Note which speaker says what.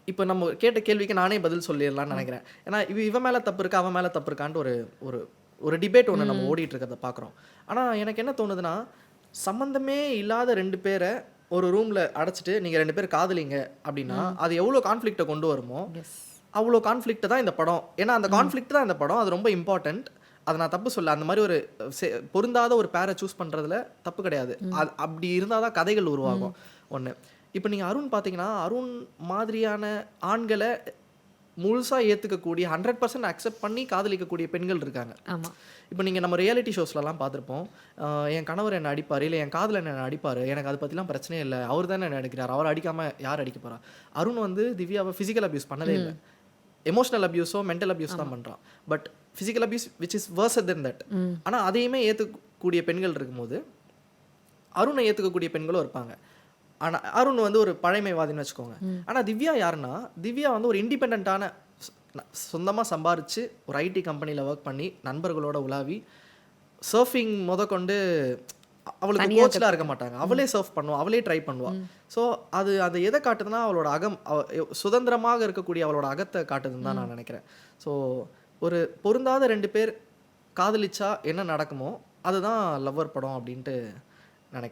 Speaker 1: இப்போ நம்ம கேட்ட கேள்விக்கு நானே பதில் சொல்லிடலாம்னு நினைக்கிறேன். ஏன்னா இவன் மேல தப்பு இருக்கா, அவன் மேல தப்பு இருக்கான்ட்டு ஒரு ஒரு ஒரு டிபேட் ஒண்ணு நம்ம ஓடிட்டு இருக்கிறத பார்க்குறோம். ஆனா எனக்கு என்ன தோணுதுன்னா, சம்மந்தமே இல்லாத 2 பேர ஒரு ரூம்ல அடைச்சிட்டு, நீங்க 2 பேரும் காதலிங்க அப்படின்னா, அது எவ்வளோ கான்ஃப்ளிக்ட்ட கொண்டு வருமோ,
Speaker 2: எஸ்.
Speaker 1: அவ்வளோ கான்ஃப்ளிக்ட் தான் இந்த படம். ஏன்னா அந்த கான்ஃப்ளிக்ட் தான் இந்த படம். அது ரொம்ப இம்பார்ட்டன்ட். அத நான் தப்பு சொல்லல. அந்த மாரி ஒரு பொருந்தாத ஒரு பேர சூஸ் பண்றதுல தப்பு கிடையாது. அப்படி இருந்தா தான் கதைகள் உருவாகும். ஒண்ணு. இப்ப நீங்க அருண் பார்த்தீங்கன்னா, அருண் மாதிரியான ஆண்கள முழுசா ஏத்துக்கக்கூடிய 100% அக்செப்ட் பண்ணி காதலிக்கக்கூடிய பெண்கள் இருக்காங்க.
Speaker 2: ஆமா.
Speaker 1: இப்ப நீங்க நம்ம ரியாலிட்டி ஷோஸ்லலாம் பார்த்திருப்போம். என் கணவர் என்ன அடிப்பாரு, இல்ல என் காதலன் என்ன அடிப்பாரு. எனக்கு அத பத்திலாம் பிரச்சனையே இல்ல. அவர் தானே என்ன அடிக்கிறாரு. அவர அடிக்காம யார் அடிக்க போறா? அருண் வந்து திவ்யாவ பிசிக்கல் அபியூஸ் பண்ணதே இல்ல. எமோஷனல் அபியூஸோ, மென்டல் அபியூஸ் தான் பண்றான். But physical abuse which is worser than that. ஆனா அதையுமே ஏத்துக்கக்கூடிய பெண்கள் இருக்கும்போது, அருணை ஏத்துக்கக்கூடிய பெண்களும் இருப்பாங்க. ஆனா அருண் வந்து ஒரு பழைமைவாதின்னு வச்சுக்கோங்க. ஆனா திவ்யா யாருன்னா, திவ்யா வந்து ஒரு இண்டிபெண்டன்ட்டான சொந்தமா சம்பாரிச்சு ஒரு ஐடி கம்பெனில வொர்க் பண்ணி, நண்பர்களோட உலாவி, சர்ஃபிங் மொதற்கொண்டு அவளுக்கு
Speaker 2: தனியா
Speaker 1: கோச்லாம் இருக்க மாட்டாங்க. அவளே சர்ஃப் பண்ணுவா. அவளே ட்ரை பண்ணுவா. ஸோ அது எத காட்டுதுன்னா, அவளோட சுதந்திரமாக இருக்கக்கூடிய அவளோட அகத்த காட்டுதுன்னு தான் நான் நினைக்கிறேன். ஸோ ஒரு பொருந்தாத 2 பேர் காதலிச்சா என்ன நடக்குமோ, அதுதான் லவ்வர் படம் அப்படின்ட்டு நினைக்கிறேன்.